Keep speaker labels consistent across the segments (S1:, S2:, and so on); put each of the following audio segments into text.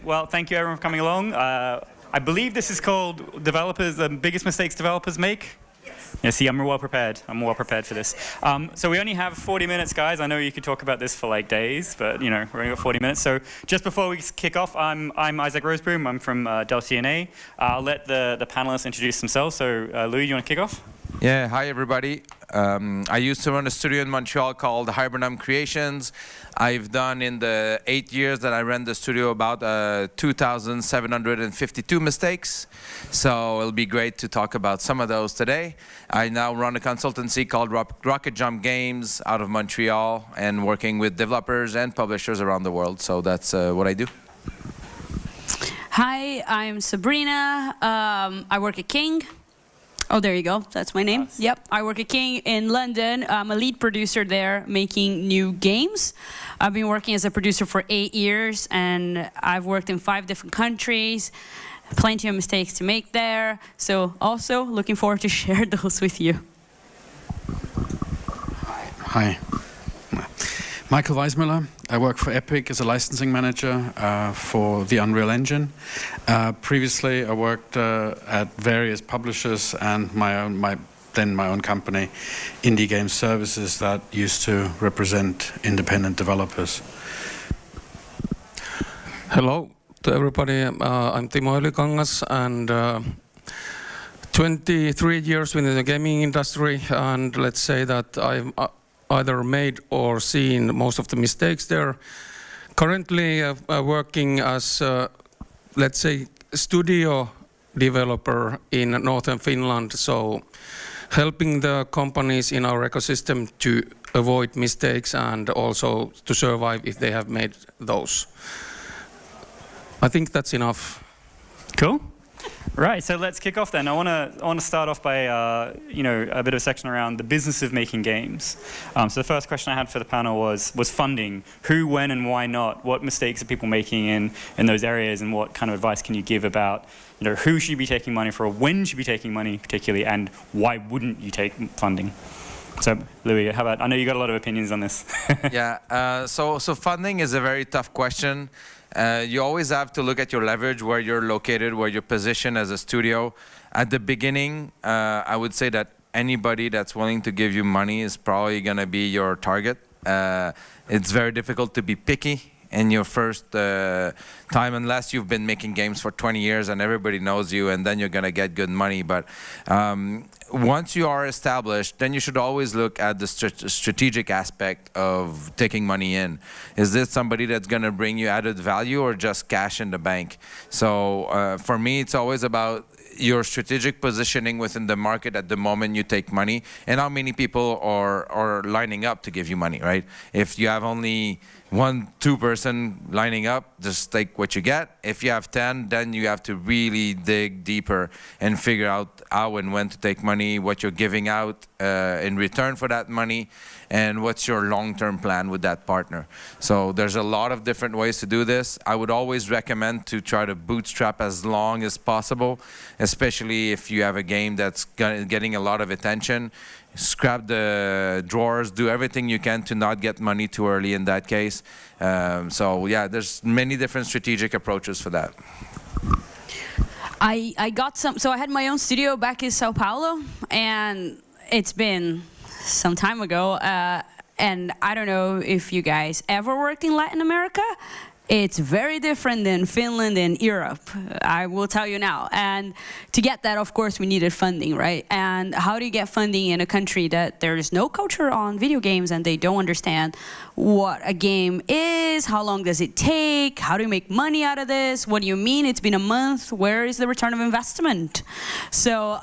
S1: Well, thank you everyone for coming along. I believe this is called the biggest mistakes developers make. Yeah, see, I'm well prepared. I'm well prepared for this. So we only have 40 minutes, guys. I know you could talk about this for like days, but you know, we're only got 40 minutes. So just before we kick off, I'm Isaac Roseboom. I'm from Dell CNA. I'll let the panelists introduce themselves. So Louis, you want to kick off?
S2: Yeah, hi everybody. I used to run a studio in Montreal called Hibernum Creations. I've done in the 8 years that I ran the studio about 2,752 mistakes. So it'll be great to talk about some of those today. I now run a consultancy called Rocket Jump Games out of Montreal and working with developers and publishers around the world. So that's what I do.
S3: Hi, I'm Sabrina. I work at King. Oh, there you go. That's my name. Awesome. Yep. I work at King in London. I'm a lead producer there making new games. I've been working as a producer for 8 years, and I've worked in 5 different countries. Plenty of mistakes to make there. So also looking forward to share those with you.
S4: Hi. Michael Weismüller. I work for Epic as a licensing manager for the Unreal Engine. Previously, I worked at various publishers and my own company, Indie Game Services, that used to represent independent developers.
S5: Hello to everybody. I'm Timo Ylikangas, and 23 years within the gaming industry, and let's say that I've either made or seen most of the mistakes there. Currently working as, let's say, studio developer in northern Finland, so helping the companies in our ecosystem to avoid mistakes and also to survive if they have made those. I think that's enough.
S1: Cool. Right, so let's kick off then. I want to start off by you know, a bit of a section around the business of making games. So the first question I had for the panel was funding. Who, when, and why not? What mistakes are people making in those areas, and what kind of advice can you give about, you know, who should you be taking money for, when should you be taking money particularly, and why wouldn't you take funding? So Louis, how about? I know you got a lot of opinions on this.
S2: Yeah. So funding is a very tough question. You always have to look at your leverage, where you're located, where you're positioned as a studio. At the beginning, I would say that anybody that's willing to give you money is probably going to be your target. It's very difficult to be picky in your first time, unless you've been making games for 20 years and everybody knows you, and then you're going to get good money. But once you are established, then you should always look at the strategic aspect of taking money in. Is this somebody that's going to bring you added value, or just cash in the bank? So for me, it's always about your strategic positioning within the market at the moment you take money, and how many people are lining up to give you money, right? If you have only 1-2 person lining up, just take what you get. If you have 10, then you have to really dig deeper and figure out how and when to take money, what you're giving out in return for that money, and what's your long-term plan with that partner. So there's a lot of different ways to do this. I would always recommend to try to bootstrap as long as possible, especially if you have a game that's getting a lot of attention. Scrap the drawers, do everything you can to not get money too early in that case. So yeah, there's many different strategic approaches for that.
S3: I got some, so I had my own studio back in Sao Paulo, and it's been some time ago, and I don't know if you guys ever worked in Latin America. It's very different than Finland and Europe, I will tell you now. And to get that, of course, we needed funding, right? And how do you get funding in a country that there is no culture on video games, and they don't understand what a game is, how long does it take, how do you make money out of this, what do you mean it's been a month, where is the return of investment? So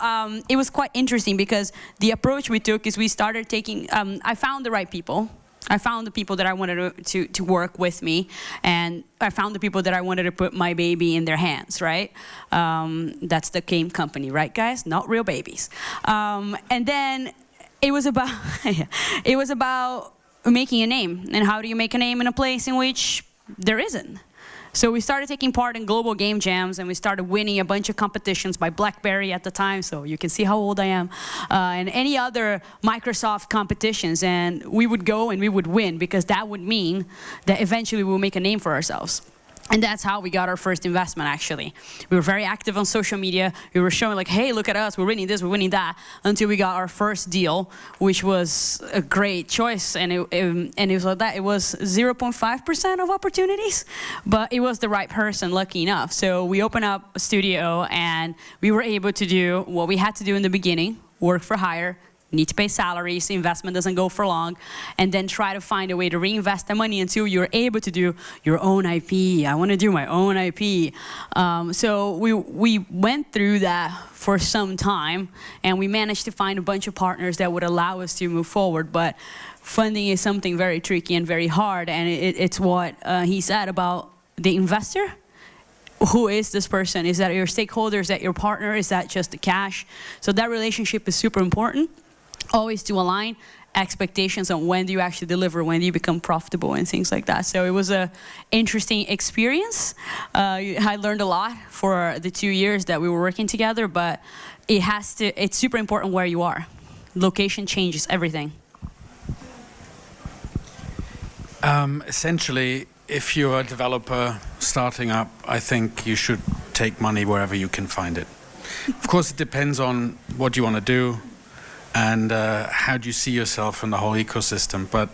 S3: it was quite interesting, because the approach we took is we started taking, I found the right people. I found the people that I wanted to work with me, and I found the people that I wanted to put my baby in their hands, right? That's the game company, right, guys? Not real babies. And then it was about making a name, and how do you make a name in a place in which there isn't? So we started taking part in global game jams, and we started winning a bunch of competitions by BlackBerry at the time, so you can see how old I am, and any other Microsoft competitions, and we would go and we would win, because that would mean that eventually we'll make a name for ourselves. And that's how we got our first investment, actually. We were very active on social media. We were showing like, hey, look at us, we're winning this, we're winning that, until we got our first deal, which was a great choice. And it was like that. It was 0.5% of opportunities, but it was the right person, lucky enough. So we opened up a studio, and we were able to do what we had to do in the beginning, work for hire, need to pay salaries, investment doesn't go for long, and then try to find a way to reinvest the money until you're able to do your own IP. I want to do my own IP. So we went through that for some time, and we managed to find a bunch of partners that would allow us to move forward. But funding is something very tricky and very hard, and it's what he said about the investor. Who is this person? Is that your stakeholder? Is that your partner? Is that just the cash? So that relationship is super important. Always to align expectations on when do you actually deliver, when do you become profitable, and things like that. So it was an interesting experience. I learned a lot for the 2 years that we were working together, but it's super important where you are. Location changes everything.
S4: Essentially, if you're a developer starting up, I think you should take money wherever you can find it. Of course, it depends on what you want to do and how do you see yourself in the whole ecosystem. But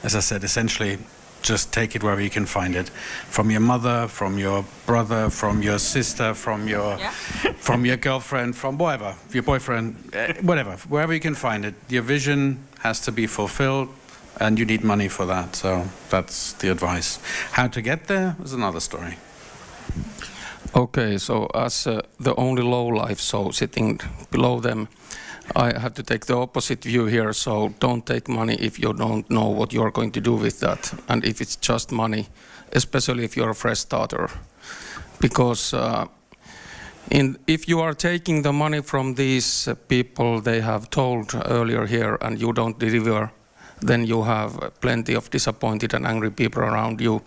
S4: as I said, essentially, just take it wherever you can find it. From your mother, from your brother, from your sister, from your from your girlfriend, from whatever, your boyfriend, whatever, wherever you can find it. Your vision has to be fulfilled, and you need money for that. So that's the advice. How to get there is another story.
S5: Okay, so as the only lowlife, so sitting below them, I have to take the opposite view here. So don't take money if you don't know what you're going to do with that, and if it's just money, especially if you're a fresh starter, because if you are taking the money from these people they have told earlier here, and you don't deliver, then you have plenty of disappointed and angry people around you.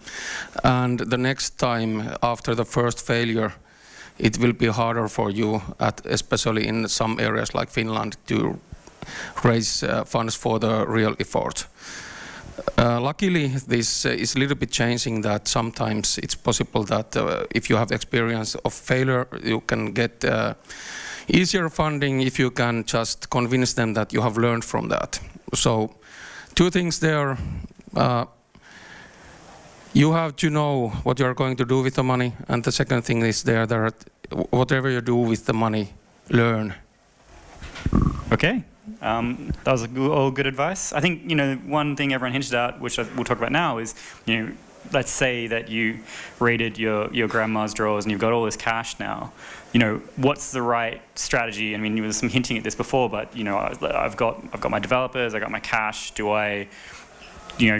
S5: And the next time after the first failure, it will be harder for you, especially in some areas like Finland, to raise funds for the real effort. Luckily, this is a little bit changing, that sometimes it's possible that if you have experience of failure, you can get easier funding if you can just convince them that you have learned from that. So two things there. You have to know what you're going to do with the money, and the second thing is that whatever you do with the money, learn.
S1: Okay, that was all good advice. I think one thing everyone hinted at, which we'll talk about now, is let's say that you raided your grandma's drawers and you've got all this cash now. What's the right strategy? I mean, you were some hinting at this before, but I've got my developers, I got my cash. Do I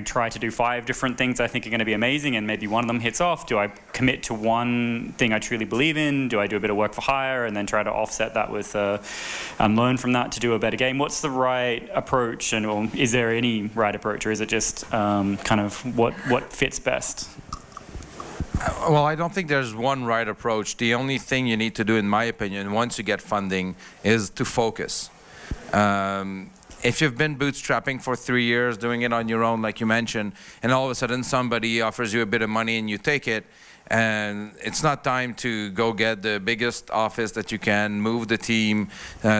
S1: try to do 5 different things I think are going to be amazing, and maybe one of them hits off? Do I commit to one thing I truly believe in? Do I do a bit of work for hire and then try to offset that with learn from that to do a better game? What's the right approach, and is there any right approach, or is it just kind of what fits best?
S2: Well, I don't think there's one right approach. The only thing you need to do, in my opinion, once you get funding, is to focus. If you've been bootstrapping for 3 years, doing it on your own, like you mentioned, and all of a sudden somebody offers you a bit of money and you take it, and it's not time to go get the biggest office that you can, move the team,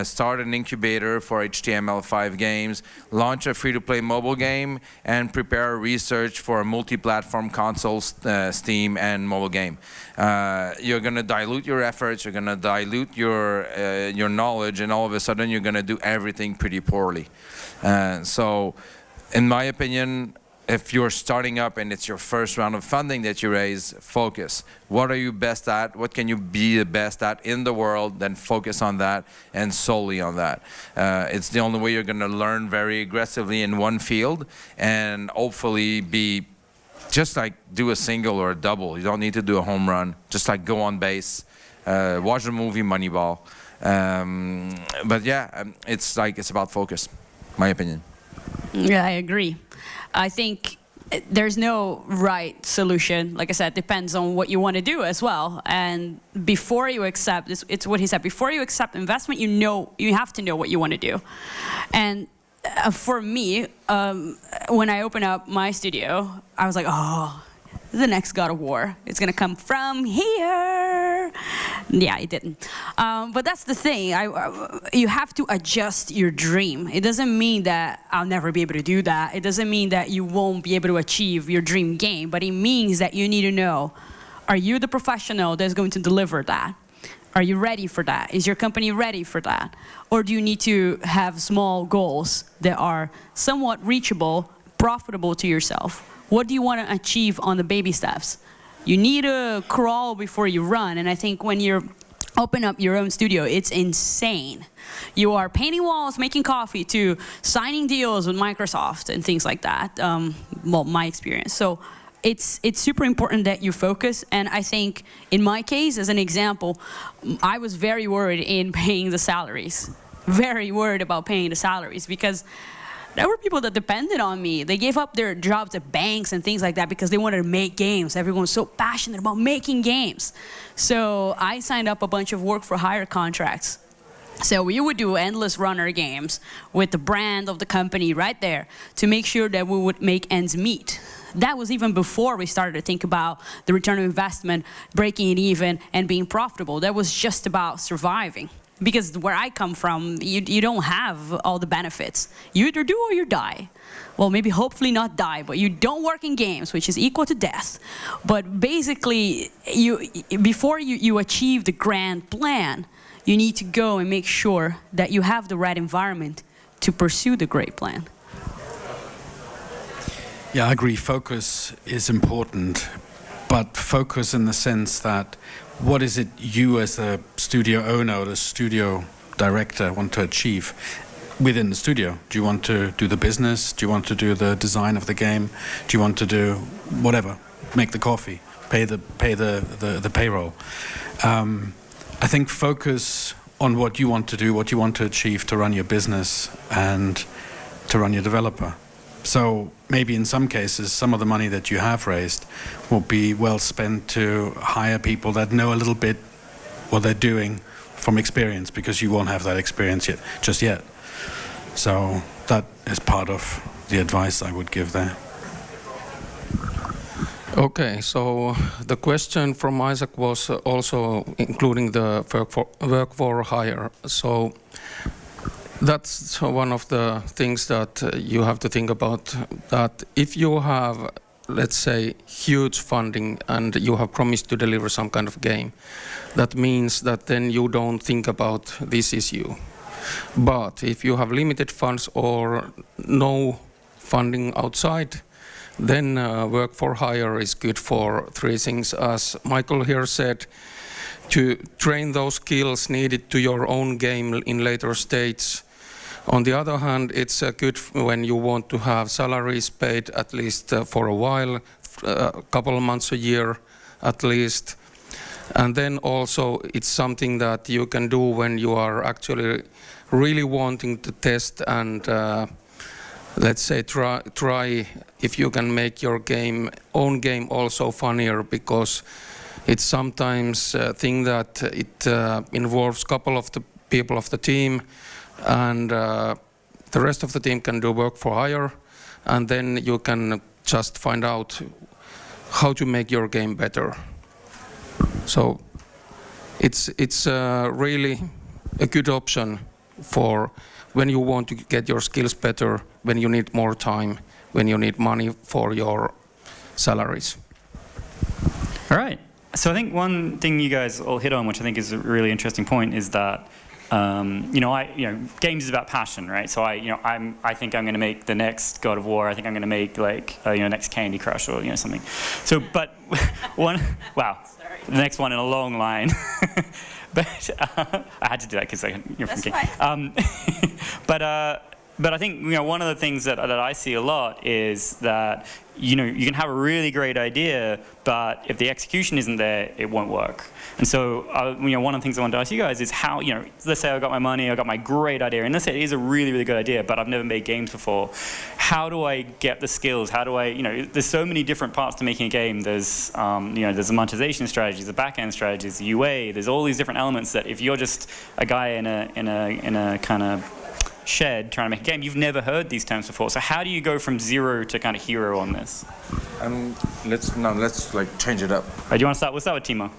S2: start an incubator for HTML5 games, launch a free-to-play mobile game, and prepare research for a multi-platform console, Steam, and mobile game. You're going to dilute your efforts, you're going to dilute your knowledge, and all of a sudden you're going to do everything pretty poorly. So, in my opinion, if you're starting up and it's your first round of funding that you raise, focus. What are you best at? What can you be the best at in the world? Then focus on that and solely on that. It's the only way you're going to learn very aggressively in one field, and hopefully just like do a single or a double. You don't need to do a home run. Just like go on base, watch the movie Moneyball. But yeah, it's about focus, my opinion.
S3: Yeah, I agree. I think there's no right solution. Like I said, it depends on what you want to do as well. And before you accept, it's what he said, before you accept investment, you have to know what you want to do. And for me, when I opened up my studio, I was like, oh, the next God of War. It's gonna come from here. Yeah, it didn't. But that's the thing. You have to adjust your dream. It doesn't mean that I'll never be able to do that. It doesn't mean that you won't be able to achieve your dream game. But it means that you need to know, are you the professional that's going to deliver that? Are you ready for that? Is your company ready for that? Or do you need to have small goals that are somewhat reachable, profitable to yourself? What do you want to achieve on the baby steps? You need to crawl before you run. And I think when you open up your own studio, it's insane. You are painting walls, making coffee, to signing deals with Microsoft and things like that. Well, my experience. So it's super important that you focus. And I think in my case, as an example, I was very worried in paying the salaries. Very worried about paying the salaries, because there were people that depended on me. They gave up their jobs at banks and things like that because they wanted to make games. Everyone's so passionate about making games. So I signed up a bunch of work-for-hire contracts. So we would do endless runner games with the brand of the company right there to make sure that we would make ends meet. That was even before we started to think about the return on investment, breaking it even, and being profitable. That was just about surviving. Because where I come from, you don't have all the benefits. You either do or you die. Well, maybe hopefully not die, but you don't work in games, which is equal to death. But basically, before you achieve the grand plan, you need to go and make sure that you have the right environment to pursue the great plan.
S4: Yeah, I agree. Focus is important, but focus in the sense that what is it you as the studio owner or the studio director want to achieve within the studio? Do you want to do the business? Do you want to do the design of the game? Do you want to do whatever? Make the coffee, pay the payroll. I think focus on what you want to do, what you want to achieve to run your business and to run your developer. So maybe in some cases, some of the money that you have raised will be well spent to hire people that know a little bit what they're doing from experience, because you won't have that experience just yet. So that is part of the advice I would give there.
S5: Okay, so the question from Isaac was also including the work for hire. So that's one of the things that you have to think about, that if you have, let's say, huge funding and you have promised to deliver some kind of game, that means that then you don't think about this issue. But if you have limited funds or no funding outside, then work for hire is good for three things. As Michael here said, to train those skills needed to your own game in later stages. On the other hand, it's good when you want to have salaries paid at least for a while, a couple of months a year at least. And then also it's something that you can do when you are actually really wanting to test and let's say try if you can make your own game also funnier, because it's sometimes a thing that it involves a couple of the people of the team, and the rest of the team can do work for hire, and then you can just find out how to make your game better. So it's really a good option for when you want to get your skills better, when you need more time, when you need money for your salaries.
S1: All right. So I think one thing you guys all hit on, which I think is a really interesting point, is that games is about passion, right? So I think I'm going to make the next God of War. I think I'm going to make next Candy Crush or something. So, but the next one in a long line. But I had to do that because you're from King. But I think one of the things that I see a lot is that you can have a really great idea, but if the execution isn't there, it won't work. And so one of the things I wanted to ask you guys is how let's say I got my money, I got my great idea, and let's say it is a really, really good idea, but I've never made games before. How do I get the skills? How do I there's so many different parts to making a game. There's there's the monetization strategies, the back-end strategies, the UA. There's all these different elements that if you're just a guy in a kind of shed trying to make a game, you've never heard these terms before. So how do you go from zero to kind of hero on this?
S2: Let's like change it up.
S1: Do you want to start? We'll start with Timo.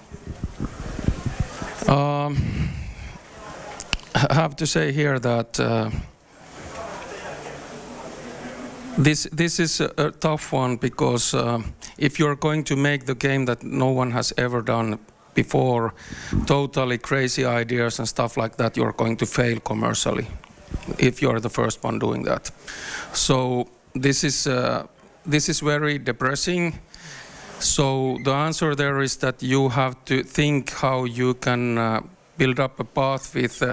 S5: I have to say here that this is a tough one, because if you're going to make the game that no one has ever done before, totally crazy ideas and stuff like that, you're going to fail commercially if you're the first one doing that. So this is very depressing. So the answer there is that you have to think how you can build up a path with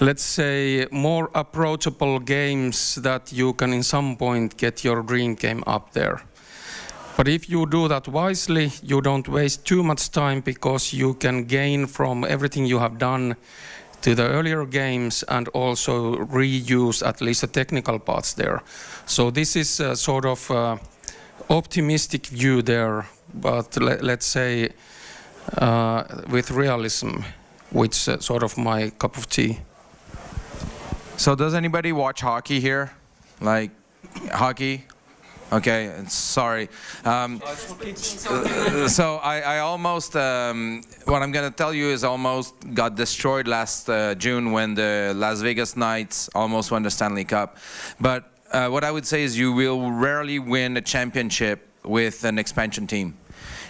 S5: let's say more approachable games that you can in some point get your dream game up there. But if you do that wisely, you don't waste too much time, because you can gain from everything you have done to the earlier games and also reuse at least the technical parts there. So this is a sort of optimistic view there, but let's say with realism, which is sort of my cup of tea.
S2: So does anybody watch hockey here? Like hockey? Okay, sorry. So I almost, what I'm going to tell you is almost got destroyed last June when the Las Vegas Knights almost won the Stanley Cup. But what I would say is you will rarely win a championship with an expansion team.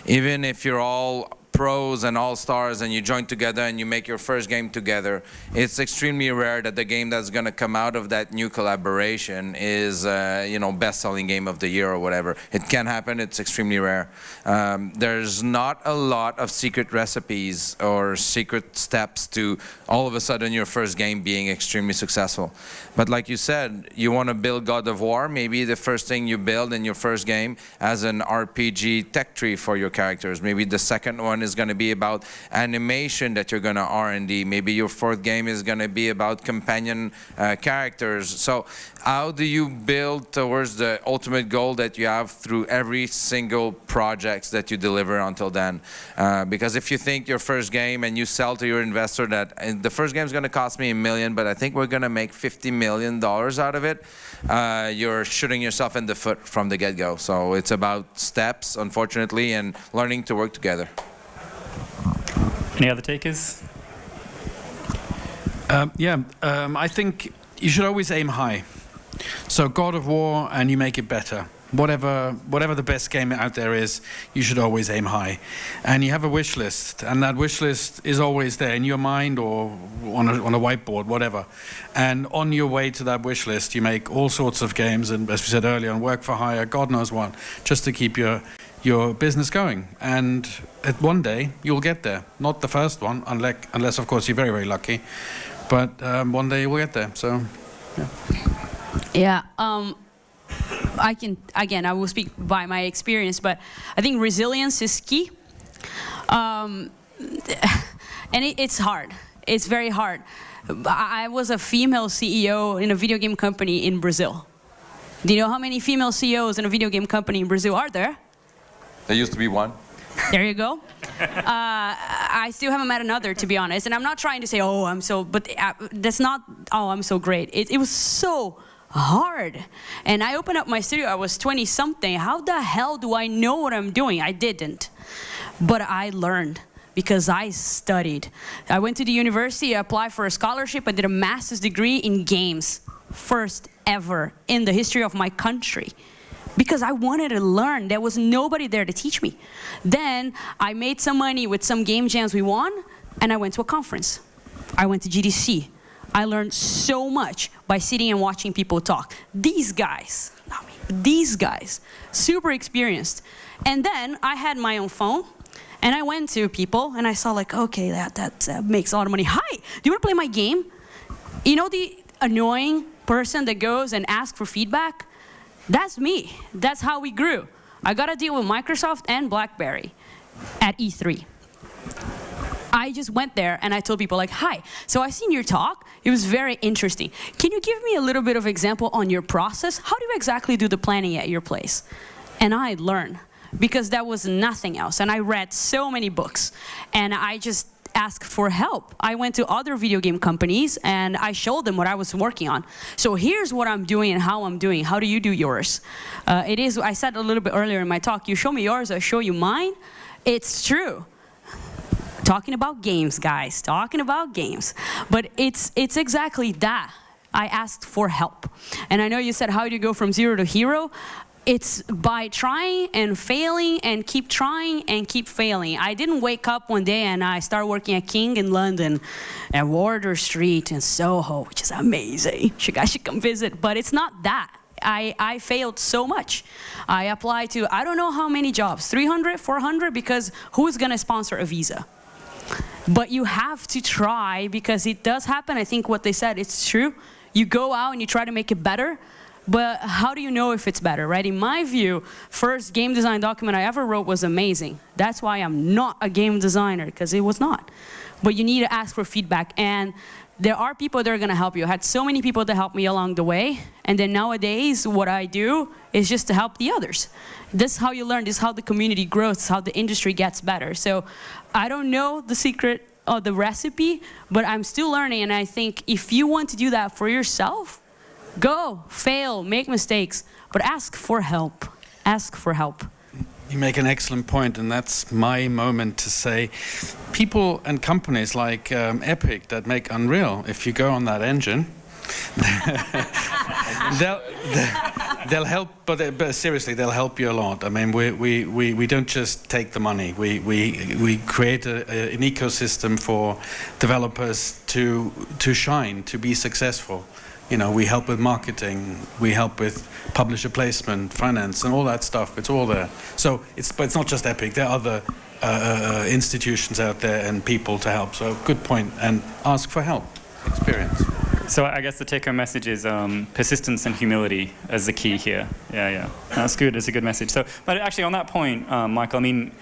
S2: Even if you're all pros and all-stars and you join together and you make your first game together, it's extremely rare that the game that's going to come out of that new collaboration is you know, best-selling game of the year or whatever. It can happen. It's extremely rare. There's not a lot of secret recipes or secret steps to all of a sudden your first game being extremely successful. But like you said, you want to build God of War, maybe the first thing you build in your first game as an RPG tech tree for your characters. Maybe the second one is going to be about animation that you're going to R&D. Maybe your fourth game is going to be about companion characters. So how do you build towards the ultimate goal that you have through every single project that you deliver until then? Because if you think your first game and you sell to your investor that the first game is going to cost me $1 million, but I think we're going to make $50 million out of it, you're shooting yourself in the foot from the get-go. So it's about steps, unfortunately, and learning to work together.
S1: Any other takers?
S4: I think you should always aim high. So God of War, and you make it better. Whatever the best game out there is, you should always aim high. And you have a wish list, and that wish list is always there in your mind or on a whiteboard, whatever. And on your way to that wish list, you make all sorts of games, and as we said earlier, on work for hire, God knows what, just to keep your business going. And at one day, you'll get there. Not the first one, unless of course, you're very, very lucky. But one day you will get there, so, yeah.
S3: Yeah, I will speak by my experience, but I think resilience is key. And it's hard. It's very hard. I was a female CEO in a video game company in Brazil. Do you know how many female CEOs in a video game company in Brazil are there?
S2: There used to be one.
S3: There you go. I still haven't met another, to be honest. And I'm not trying to say, oh, I'm so, but that's not, oh, I'm so great. It was so hard. And I opened up my studio, I was 20-something. How the hell do I know what I'm doing? I didn't. But I learned because I studied. I went to the university, I applied for a scholarship, I did a master's degree in games. First ever in the history of my country. Because I wanted to learn. There was nobody there to teach me. Then I made some money with some game jams we won, and I went to a conference. I went to GDC. I learned so much by sitting and watching people talk. These guys, not me, but these guys, super experienced. And then I had my own phone, and I went to people, and I saw like, okay, that makes a lot of money. Hi, do you want to play my game? You know the annoying person that goes and asks for feedback? That's me. That's how we grew. I got to deal with Microsoft and BlackBerry at E3. I just went there and I told people like, hi, so I seen your talk. It was very interesting. Can you give me a little bit of example on your process? How do you exactly do the planning at your place? And I learned because there was nothing else. And I read so many books. And I just ask for help. I went to other video game companies and I showed them what I was working on. So here's what I'm doing and how I'm doing. How do you do yours? I said a little bit earlier in my talk, you show me yours, I show you mine. It's true. Talking about games, guys, talking about games. But it's exactly that. I asked for help. And I know you said, how do you go from zero to hero? It's by trying and failing and keep trying and keep failing. I didn't wake up one day and I started working at King in London, at Wardour Street in Soho, which is amazing. You guys should come visit. But it's not that. I failed so much. I applied to, I don't know how many jobs, 300, 400, because who's going to sponsor a visa? But you have to try, because it does happen. I think what they said, it's true. You go out and you try to make it better. But how do you know if it's better, right? In my view, first game design document I ever wrote was amazing. That's why I'm not a game designer, because it was not. But you need to ask for feedback. And there are people that are going to help you. I had so many people that helped me along the way. And then nowadays, what I do is just to help the others. This is how you learn. This is how the community grows. This is how the industry gets better. So I don't know the secret or the recipe, but I'm still learning. And I think if you want to do that for yourself, go, fail, make mistakes, but ask for help. Ask for help.
S4: You make an excellent point, and that's my moment to say, people and companies like Epic that make Unreal, if you go on that engine, they'll help, but seriously, they'll help you a lot. I mean, we don't just take the money. We create an ecosystem for developers to shine, to be successful. You know, we help with marketing, we help with publisher placement, finance, and all that stuff. It's all there. So but it's not just Epic. There are other institutions out there and people to help. So good point. And ask for help, experience.
S1: So I guess the take-home message is persistence and humility as the key here. Yeah. That's good. It's a good message. So, but actually, on that point, Michael, I mean,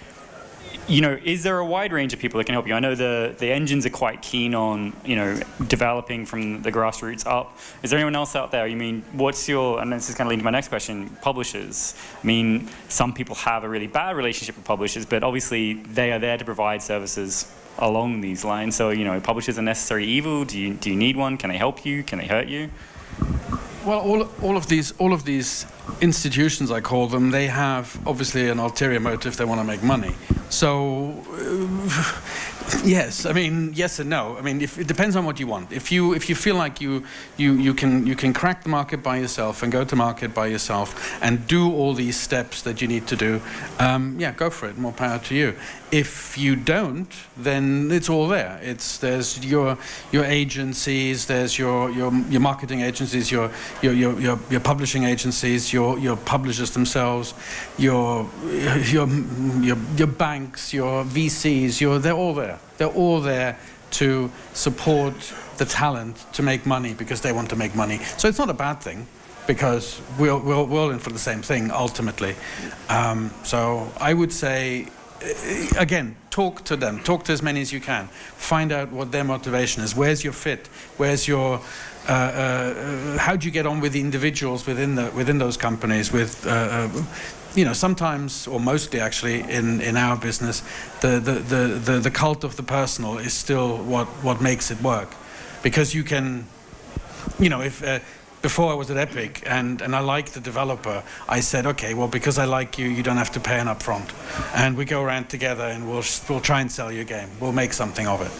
S1: you know, is there a wide range of people that can help you? I know the engines are quite keen on, you know, developing from the grassroots up. Is there anyone else out there? You mean, what's your, and this is kind of leading to my next question, publishers. I mean, some people have a really bad relationship with publishers, but obviously they are there to provide services along these lines. So, you know, publishers are necessary evil. Do you need one? Can they help you? Can they hurt you?
S4: Well, all of these institutions, I call them, they have obviously an ulterior motive. They want to make money. So yes, I mean, yes and no. I mean, it depends on what you want. If you feel like you can crack the market by yourself and go to market by yourself and do all these steps that you need to do, yeah, go for it. More power to you. If you don't, then it's all there. There's your agencies, there's your marketing agencies, your publishing agencies, your publishers themselves, your banks, your VCs, they're all there. They're all there to support the talent to make money because they want to make money. So it's not a bad thing, because we're all in for the same thing ultimately. So I would say, again, talk to them. Talk to as many as you can. Find out what their motivation is. Where's your fit? Where's your how do you get on with the individuals within those companies? With you know, sometimes, or mostly actually, in our business, the cult of the personal is still what makes it work, because you can, you know, if before I was at Epic and I liked the developer, I said, okay, well, because I like you, you don't have to pay an upfront, and we go around together and we'll try and sell you a game. We'll make something of it.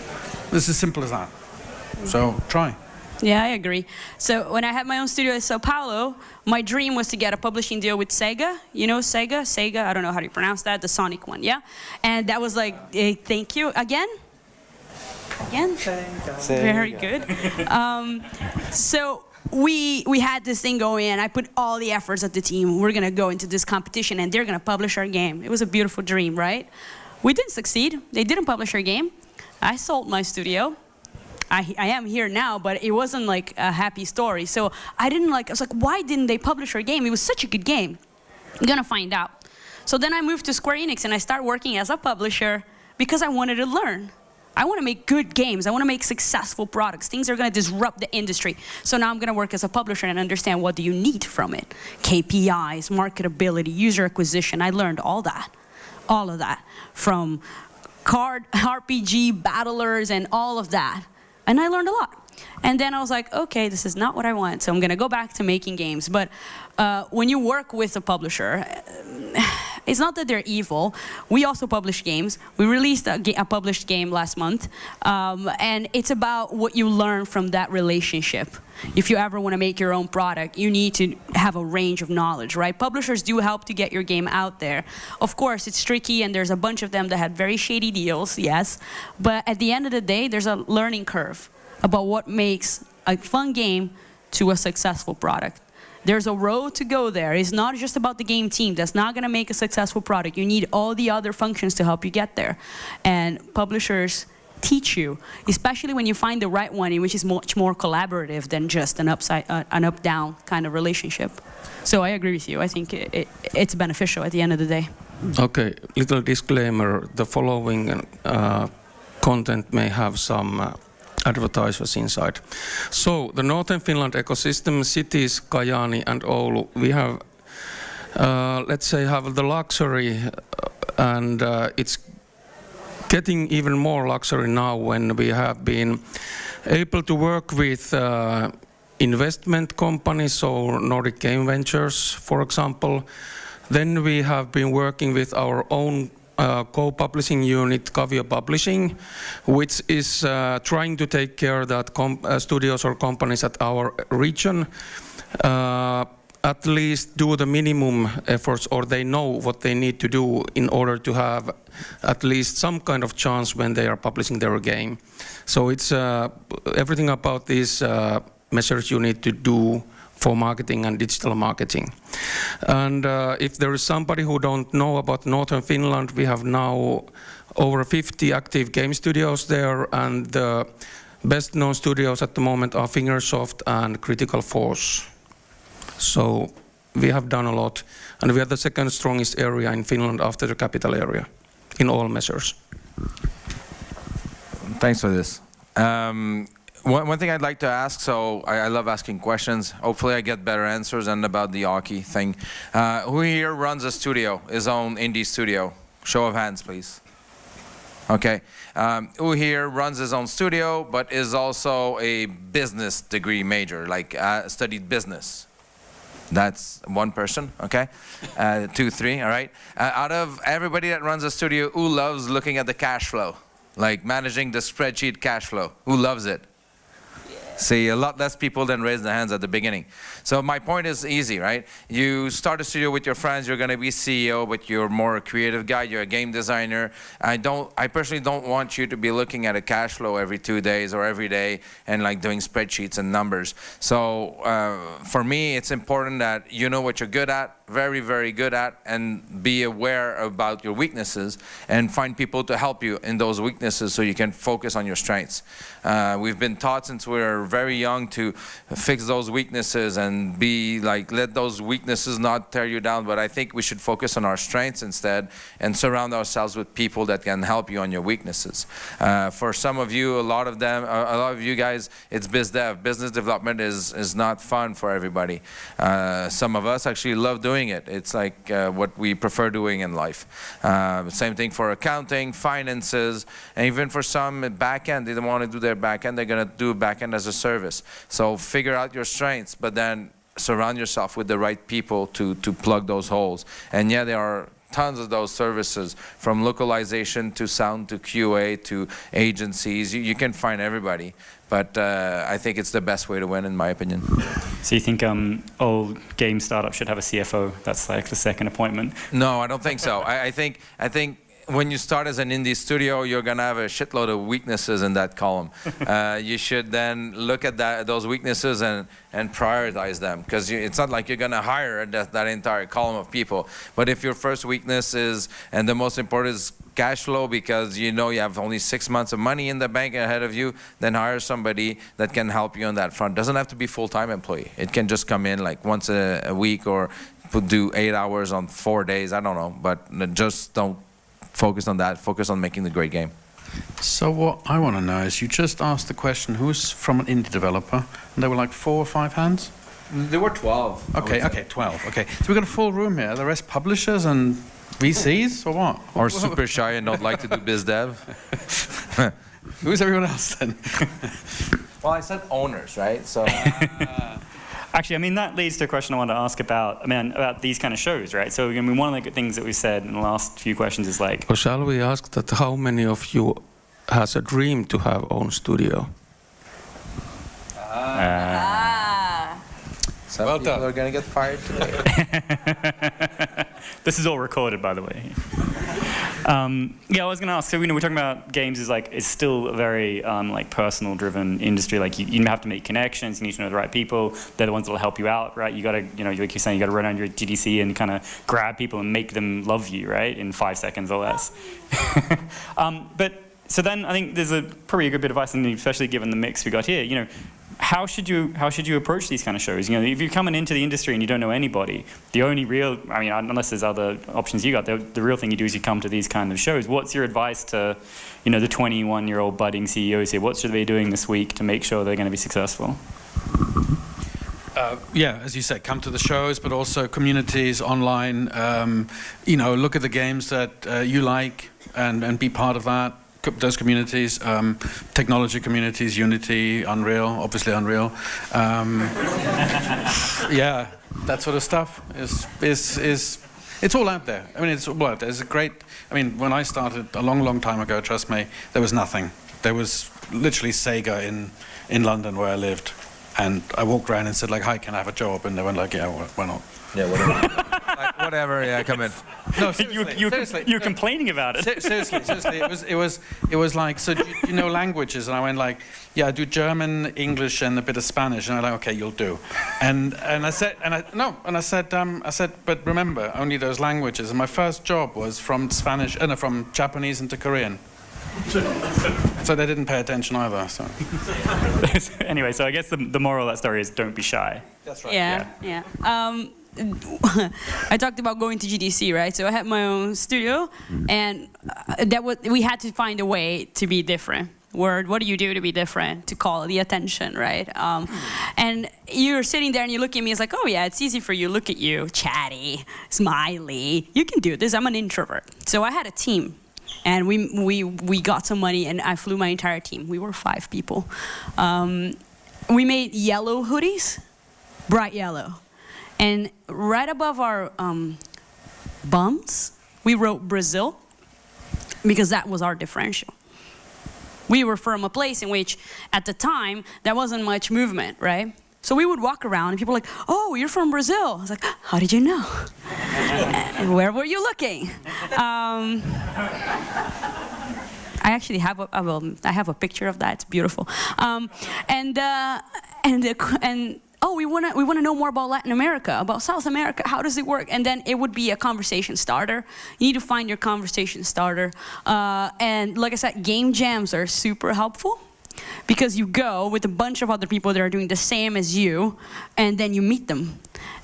S4: It's as simple as that. So try.
S3: Yeah, I agree. So when I had my own studio in Sao Paulo, my dream was to get a publishing deal with Sega. You know Sega? Sega, I don't know how you pronounce that, the Sonic one, yeah? And that was like, thank you. Again? Sega. Very good. So we had this thing going, and I put all the efforts of the team. We're going to go into this competition, and they're going to publish our game. It was a beautiful dream, right? We didn't succeed. They didn't publish our game. I sold my studio. I am here now, but it wasn't like a happy story. So I was like, why didn't they publish our game? It was such a good game. I'm gonna find out. So then I moved to Square Enix and I started working as a publisher because I wanted to learn. I want to make good games. I want to make successful products. Things are going to disrupt the industry. So now I'm going to work as a publisher and understand what do you need from it. KPIs, marketability, user acquisition. I learned all of that from card RPG battlers and all of that. And I learned a lot. And then I was like, okay, this is not what I want, so I'm gonna go back to making games. But when you work with a publisher, it's not that they're evil. We also publish games. We released a published game last month, and it's about what you learn from that relationship. If you ever want to make your own product, you need to have a range of knowledge, right? Publishers do help to get your game out there. Of course, it's tricky, and there's a bunch of them that had very shady deals, yes. But at the end of the day, there's a learning curve about what makes a fun game to a successful product. There's a road to go there. It's not just about the game team. That's not going to make a successful product. You need all the other functions to help you get there. And publishers teach you, especially when you find the right one, which is much more collaborative than just an up-down kind of relationship. So I agree with you. I think it's beneficial at the end of the day.
S5: Okay, little disclaimer. The following content may have some advertisers inside. So the Northern Finland ecosystem, cities, Kajaani and Oulu, we have, let's say, have the luxury, and it's getting even more luxury now when we have been able to work with investment companies, so Nordic Game Ventures, for example. Then we have been working with our own co-publishing unit, Kavio Publishing, which is trying to take care that studios or companies at our region at least do the minimum efforts, or they know what they need to do in order to have at least some kind of chance when they are publishing their game. So it's everything about these measures you need to do for marketing and digital marketing. And if there is somebody who don't know about Northern Finland, we have now over 50 active game studios there, and the best known studios at the moment are Fingersoft and Critical Force. So we have done a lot, and we are the second strongest area in Finland after the capital area in all measures.
S2: Thanks for this. One thing I'd like to ask, so I love asking questions. Hopefully I get better answers, and about the hockey thing. Who here runs a studio, his own indie studio? Show of hands, please. Okay. Who here runs his own studio, but is also a business degree major, like studied business? That's one person, okay? 2, 3, all right? Out of everybody that runs a studio, who loves looking at the cash flow? Like managing the spreadsheet cash flow? Who loves it? See, a lot less people than raise their hands at the beginning. So my point is easy, right? You start a studio with your friends, you're going to be CEO, but you're more a creative guy, you're a game designer. I personally don't want you to be looking at a cash flow every 2 days or every day and like doing spreadsheets and numbers. So for me, it's important that you know what you're good at, very, very good at, and be aware about your weaknesses and find people to help you in those weaknesses so you can focus on your strengths. We've been taught since we're very young to fix those weaknesses and be like, let those weaknesses not tear you down, but I think we should focus on our strengths instead and surround ourselves with people that can help you on your weaknesses. For some of you, a lot of you guys, it's biz dev. Business development is not fun for everybody. Some of us actually love doing it. It's like what we prefer doing in life. Same thing for accounting, finances, and even for some back-end, they don't want to do their back-end, they're going to do back-end as a service. So figure out your strengths, but then surround yourself with the right people to plug those holes. And yeah, there are tons of those services, from localization to sound to QA to agencies. You can find everybody, but I think it's the best way to win, in my opinion.
S1: So you think all game startups should have a CFO? That's like the second appointment?
S2: No, I don't think so. I think when you start as an indie studio, you're going to have a shitload of weaknesses in that column. You should then look at those weaknesses and prioritize them, because it's not like you're going to hire that entire column of people. But if your first weakness is, and the most important is cash flow, because you know you have only 6 months of money in the bank ahead of you, then hire somebody that can help you on that front. Doesn't have to be full-time employee. It can just come in like once a week, or do 8 hours on 4 days. I don't know, but just don't focus on that. Focus on making the great game.
S4: So what I want to know is, you just asked the question, who's from an indie developer? And there were like 4 or 5 hands?
S2: There were 12.
S4: Okay, 12. Okay, so we've got a full room here. The rest publishers and VCs or what?
S2: Or super shy and don't like to do biz dev?
S4: Who's everyone else then?
S2: Well, I said owners, right? So.
S1: Actually, I mean, that leads to a question I wanted to ask about, about these kind of shows, right? So, I mean, one of the things that we've said in the last few questions is like...
S5: Or shall we ask that how many of you has a dream to have own studio?
S2: Some
S4: Well
S2: people
S4: done.
S2: are going to get fired today.
S1: This is all recorded, by the way. Yeah, I was going to ask. So we're talking about games is like it's still a very like personal-driven industry. Like you have to make connections. You need to know the right people. They're the ones that will help you out, right? You got to, like you're saying, you got to run on your GDC and kind of grab people and make them love you, right, in 5 seconds or less. But so then I think there's probably a good bit of advice, and especially given the mix we got here. How should you approach these kind of shows? If you're coming into the industry and you don't know anybody, the only real, unless there's other options you got, the real thing you do is you come to these kind of shows. What's your advice to, the 21-year-old budding CEOs here? What should they be doing this week to make sure they're going to be successful?
S4: Yeah, as you said, come to the shows, but also communities online. Look at the games that you like and be part of that. Those communities, technology communities, Unity, Unreal, obviously Unreal. Yeah, that sort of stuff is it's all out there. It's all out there. There's a great. When I started a long time ago, trust me, there was nothing. There was literally Sega in London where I lived, and I walked around and said like, "Hi, can I have a job?" And they went like, "Yeah, why not?"
S2: Yeah, whatever. Whatever, yeah, come in.
S4: No, seriously.
S1: You're complaining about it.
S4: Seriously, it was like, so do you know languages? And I went like, yeah, I do German, English, and a bit of Spanish. And I'm like, okay, you'll do. And I said, but remember, only those languages. And my first job was from from Japanese into Korean. So they didn't pay attention either. So.
S1: Anyway, so I guess the moral of that story is don't be shy.
S4: That's right.
S3: Yeah. I talked about going to GDC, right? So I had my own studio, and we had to find a way to be different. What do you do to be different, to call the attention, right? And you're sitting there and you look at me, it's like, oh yeah, it's easy for you. Look at you, chatty, smiley. You can do this. I'm an introvert. So I had a team, and we got some money, and I flew my entire team. We were 5 people. We made yellow hoodies, bright yellow. And right above our bums, we wrote Brazil, because that was our differential. We were from a place in which, at the time, there wasn't much movement, right? So we would walk around, and people were like, oh, you're from Brazil. I was like, how did you know? And where were you looking? I actually have I have a picture of that. It's beautiful. Oh, we want to know more about Latin America, about South America. How does it work? And then it would be a conversation starter. You need to find your conversation starter. And like I said, game jams are super helpful, because you go with a bunch of other people that are doing the same as you, and then you meet them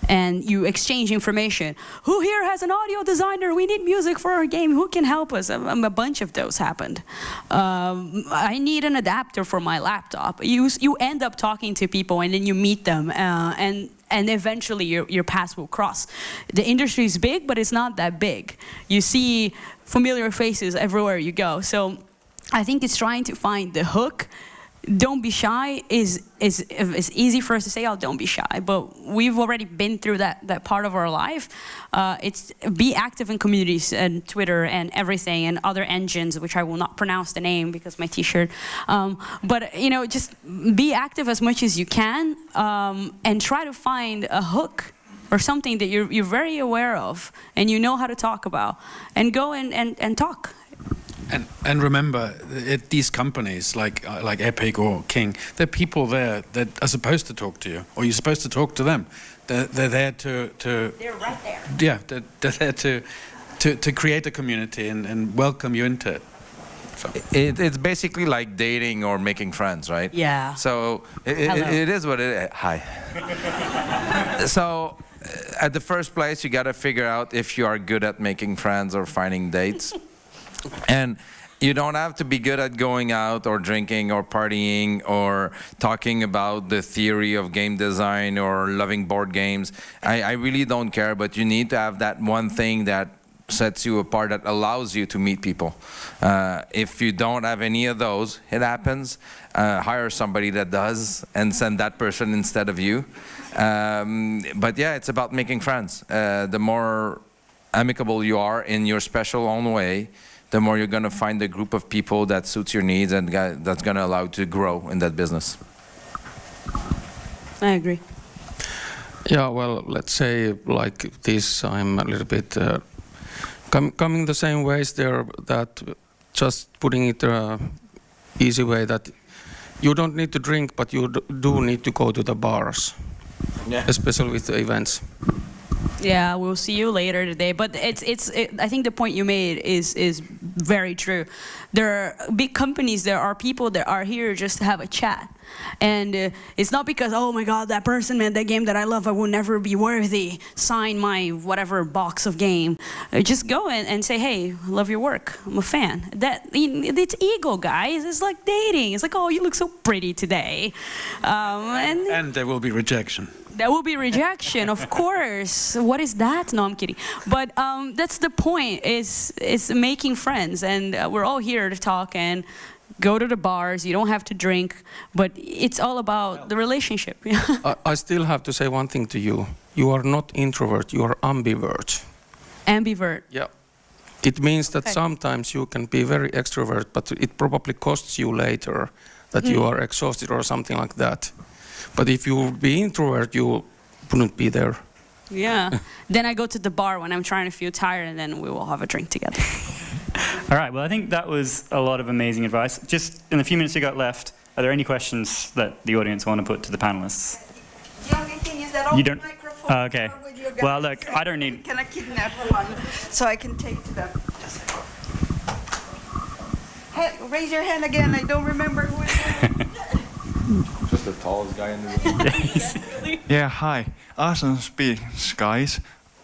S3: and you exchange information. Who here has an audio designer? We need music for our game. Who can help us? A bunch of those happened. I need an adapter for my laptop. You end up talking to people, and then you meet them, and eventually your paths will cross. The industry is big, but it's not that big. You see familiar faces everywhere you go. So I think it's trying to find the hook. Don't be shy is easy for us to say, oh, don't be shy, but we've already been through that part of our life. It's be active in communities and Twitter and everything and other engines, which I will not pronounce the name because my t-shirt. But just be active as much as you can, and try to find a hook or something that you're very aware of and you know how to talk about, and go and talk.
S4: And remember, these companies like Epic or King, there are people there that are supposed to talk to you, or you're supposed to talk to them. They're there to
S3: They're right there.
S4: Yeah, they're there to create a community and welcome you into it. So.
S2: It's basically like dating or making friends, right?
S3: Yeah.
S2: So it is what it is. Hi. So at the first place, you got to figure out if you are good at making friends or finding dates. And you don't have to be good at going out or drinking or partying or talking about the theory of game design or loving board games. I really don't care, but you need to have that one thing that sets you apart, that allows you to meet people. If you don't have any of those, it happens. Hire somebody that does and send that person instead of you. But yeah, it's about making friends. The more amicable you are in your special own way, the more you're going to find a group of people that suits your needs and that's going to allow you to grow in that business.
S3: I agree.
S5: Yeah, well, let's say like this, I'm a little bit coming the same ways there, that just putting it easy way, that you don't need to drink, but you do need to go to the bars, especially with the events.
S3: Yeah, we'll see you later today. But I think the point you made is very true. There are big companies, there are people that are here just to have a chat. And it's not because, oh my God, that person made that game that I love, I will never be worthy, sign my whatever box of game. Just go and say, hey, I love your work, I'm a fan. It's ego, guys. It's like dating. It's like, oh, you look so pretty today.
S4: And there will be rejection.
S3: There will be rejection, of course. What is that? No, I'm kidding. But that's the point, is making friends. And we're all here to talk and go to the bars. You don't have to drink. But it's all about the relationship.
S5: I still have to say one thing to you. You are not introvert, you are ambivert.
S3: Ambivert.
S5: Yeah. It means that sometimes you can be very extrovert, but it probably costs you later that you are exhausted or something like that. But if you would be introvert, you wouldn't be there.
S3: Yeah. Then I go to the bar when I'm trying to feel tired, and then we will have a drink together.
S1: All right, well, I think that was a lot of amazing advice. Just in the few minutes we got left, are there any questions that the audience want to put to the panelists?
S6: The only thing is that all
S1: You
S6: the
S1: don't?
S6: microphones
S1: Okay.
S6: are with you guys.
S1: Well, look, I don't need...
S6: Can I kidnap one so I can take to them? Hey, raise your hand again. I don't remember who it is.
S2: Just the tallest guy in the room.
S7: Yeah, hi. Awesome speech, guys.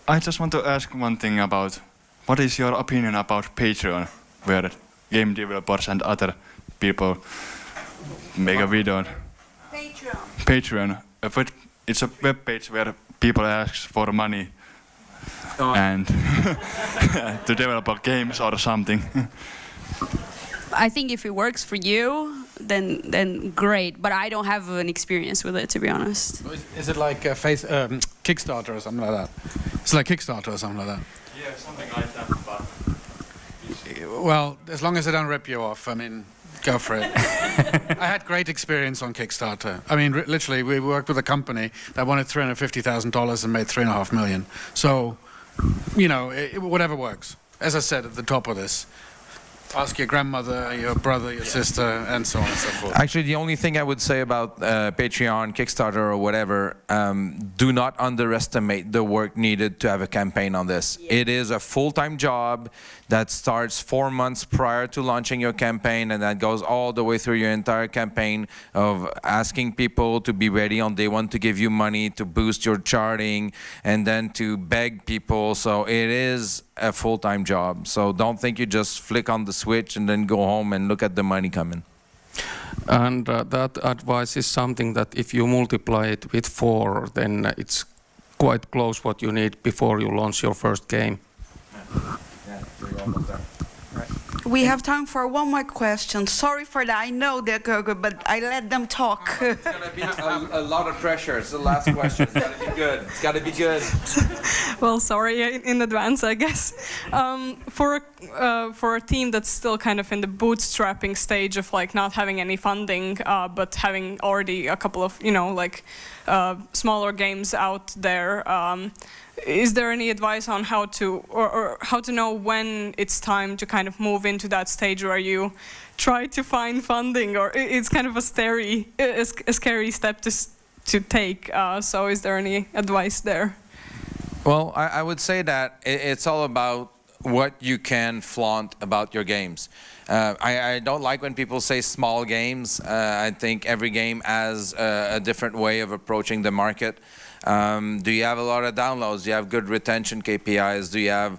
S7: I just want to ask one thing about, what is your opinion about Patreon, where game developers and other people make a video? Patreon. It's a web page where people ask for money and to develop games or something.
S3: I think if it works for you, then great. But I don't have an experience with it, to be honest.
S4: Is it like Kickstarter or something like that? It's like Kickstarter or something like that?
S7: Yeah, something like that. But
S4: Well, as long as they don't rip you off, I mean, go for it. I had great experience on Kickstarter. I mean, literally, we worked with a company that wanted $350,000 and made $3.5 million. So, you know, whatever works. As I said at the top of this, ask your grandmother, your brother, your sister, and so on and so forth.
S2: Actually, the only thing I would say about Patreon, Kickstarter, or whatever, do not underestimate the work needed to have a campaign on this. Yeah. It is a full-time job that starts 4 months prior to launching your campaign, and that goes all the way through your entire campaign of asking people to be ready on day one to give you money, to boost your charting, and then to beg people. So it is a full-time job. So don't think you just flick on the switch and then go home and look at the money coming.
S5: And that advice is something that if you multiply it with 4, then it's quite close what you need before you launch your first game.
S2: Yeah, you're almost there.
S6: We have time for one more question. Sorry for that. I know they're good, but I let them talk.
S2: It's going to be a lot of pressure. It's the last question. It's got to be good. It's got to be good.
S8: Well, sorry in advance, I guess. For a team that's still kind of in the bootstrapping stage of like not having any funding, but having already a couple of smaller games out there. Is there any advice on how to or how to know when it's time to kind of move into that stage where you try to find funding, or it's kind of a scary step to take? So is there any advice there?
S2: Well, I would say that it's all about what you can flaunt about your games. I don't like when people say small games. I think every game has a different way of approaching the market. Do you have a lot of downloads? Do you have good retention KPIs? Do you have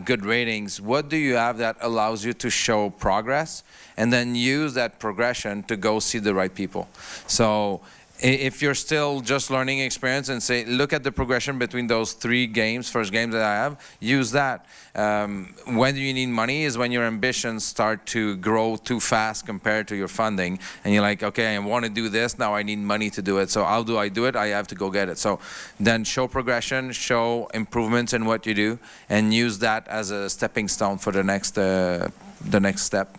S2: good ratings? What do you have that allows you to show progress and then use that progression to go see the right people? So if you're still just learning experience and say, look at the progression between those first games that I have, use that. When do you need money is when your ambitions start to grow too fast compared to your funding. And you're like, okay, I want to do this, now I need money to do it. So how do I do it? I have to go get it. So then show progression, show improvements in what you do, and use that as a stepping stone for the next step.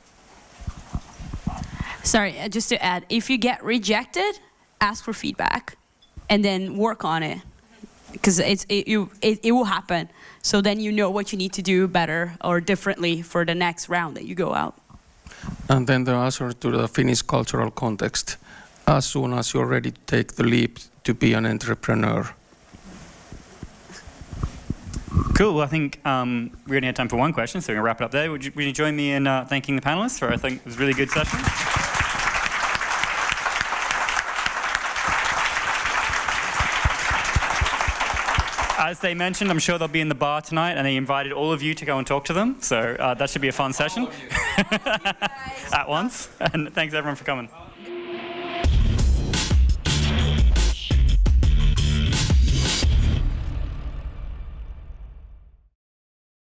S3: Sorry, just to add, if you get rejected, ask for feedback and then work on it, because it will happen. So then you know what you need to do better or differently for the next round that you go out.
S5: And then the answer to the Finnish cultural context. As soon as you're ready to take the leap to be an entrepreneur.
S1: Cool. Well, I think we only had time for one question, so we're going to wrap it up there. Would you join me in thanking the panelists for, I think, it was a really good session? As they mentioned, I'm sure they'll be in the bar tonight, and they invited all of you to go and talk to them. So that should be a fun session at once. And thanks everyone for coming.